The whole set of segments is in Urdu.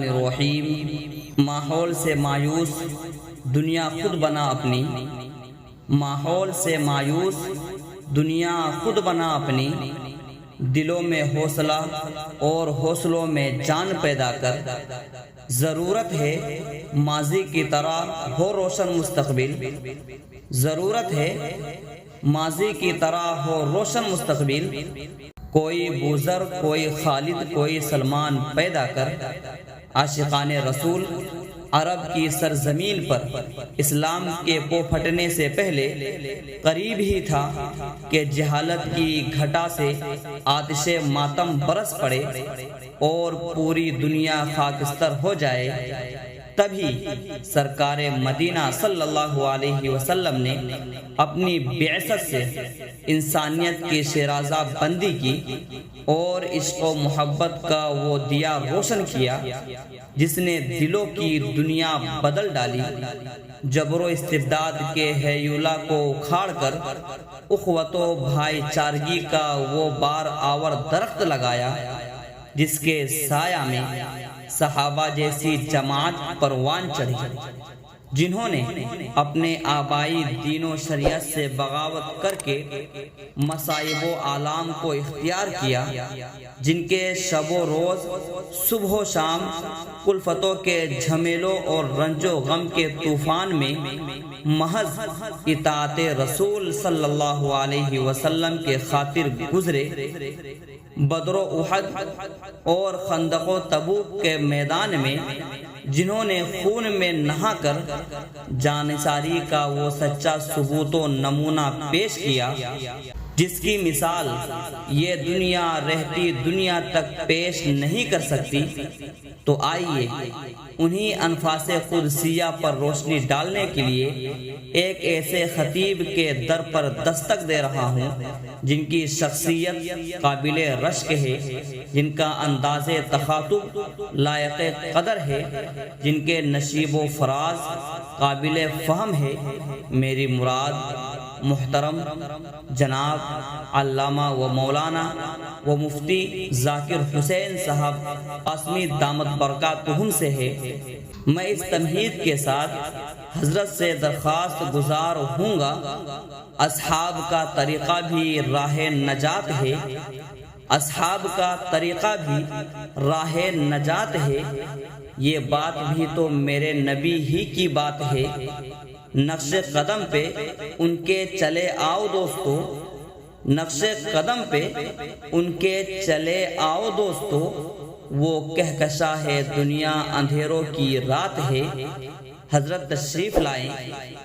الرحمن الرحیم۔ ماحول سے مایوس دنیا خود بنا اپنی، ماحول سے مایوس دنیا خود بنا اپنی، دلوں میں حوصلہ اور حوصلوں میں جان پیدا کر، ضرورت ہے ماضی کی طرح ہو روشن مستقبل، ضرورت ہے ماضی کی طرح ہو روشن مستقبل، کوئی بوذر، کوئی خالد، کوئی سلمان پیدا کر، عاشقان رسول عرب کی سرزمین پر اسلام کے پو پھٹنے سے پہلے قریب ہی تھا کہ جہالت کی گھٹا سے آتش ماتم برس پڑے اور پوری دنیا خاکستر ہو جائے۔ تبھی سرکار مدینہ صلی اللہ علیہ وسلم نے اپنی بعثت سے انسانیت کی شیرازہ بندی کی اور عشق و محبت کا وہ دیا روشن کیا جس نے دلوں کی دنیا بدل ڈالی، جبر و استبداد کے ہیولہ کو اکھاڑ کر اخوت و بھائی چارگی کا وہ بار آور درخت لگایا جس کے سایہ میں صحابہ جیسی جماعت پروان چڑھی، جنہوں نے اپنے آبائی دین و شریعت سے بغاوت کر کے مصائب و آلام کو اختیار کیا، جن کے شب و روز، صبح و شام کلفتوں کے جھمیلوں اور رنج و غم کے طوفان میں محض اطاعت رسول صلی اللہ علیہ وسلم کے خاطر گزرے۔ بدر و احد اور خندق و تبوک کے میدان میں جنہوں نے خون میں نہا کر جانثاری کا وہ سچا ثبوت و نمونہ پیش کیا جس کی مثال یہ دنیا رہتی دنیا تک پیش نہیں کر سکتی، تو آئیے انہی انفاس قدسیہ پر روشنی ڈالنے کے لیے ایک ایسے خطیب کے در پر دستک دے رہا ہوں جن کی شخصیت قابل رشک ہے، جن کا انداز تخاطب لائق قدر ہے، جن کے نشیب و فراز قابل فہم ہے۔ میری مراد محترم جناب علامہ و مولانا و مفتی ذاکر حسین صاحب قاسمی دامت برکاتہم سے ہے۔ میں اس تمہید کے ساتھ حضرت سے درخواست گزار ہوں گا، اصحاب کا طریقہ بھی راہ نجات ہے، اصحاب کا طریقہ بھی راہ نجات ہے، یہ بات بھی تو میرے نبی ہی کی بات ہے، نقش قدم پہ ان کے چلے آؤ دوستو، نقش قدم پہ ان کے چلے آؤ دوستو، وہ کہکشاں ہے دنیا اندھیروں کی رات ہے۔ حضرت تشریف لائیں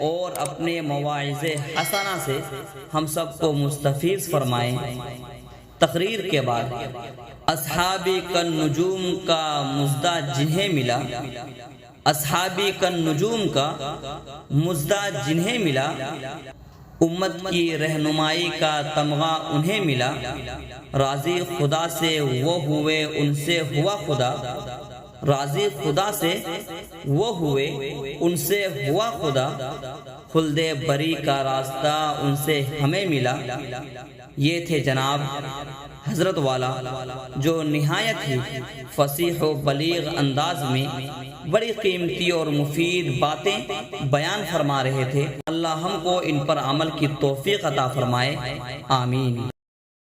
اور اپنے مواعظ حسنہ سے ہم سب کو مستفیض فرمائیں۔ تقریر کے بعد اصحابی کالنجوم کا مژدہ جنہیں ملا، اصحابی کالنجوم کا مژدہ جنہیں ملا، امت کی رہنمائی کا تمغہ انہیں ملا، راضی خدا سے وہ ہوئے ان سے ہوا خدا، راضی خدا سے وہ ہوئے ان سے ہوا خدا، خلد بری کا راستہ ان سے ہمیں ملا۔ یہ تھے جناب حضرت والا جو نہایت ہی فصیح و بلیغ انداز میں بڑی قیمتی اور مفید باتیں بیان فرما رہے تھے۔ اللہ ہم کو ان پر عمل کی توفیق عطا فرمائے، آمین۔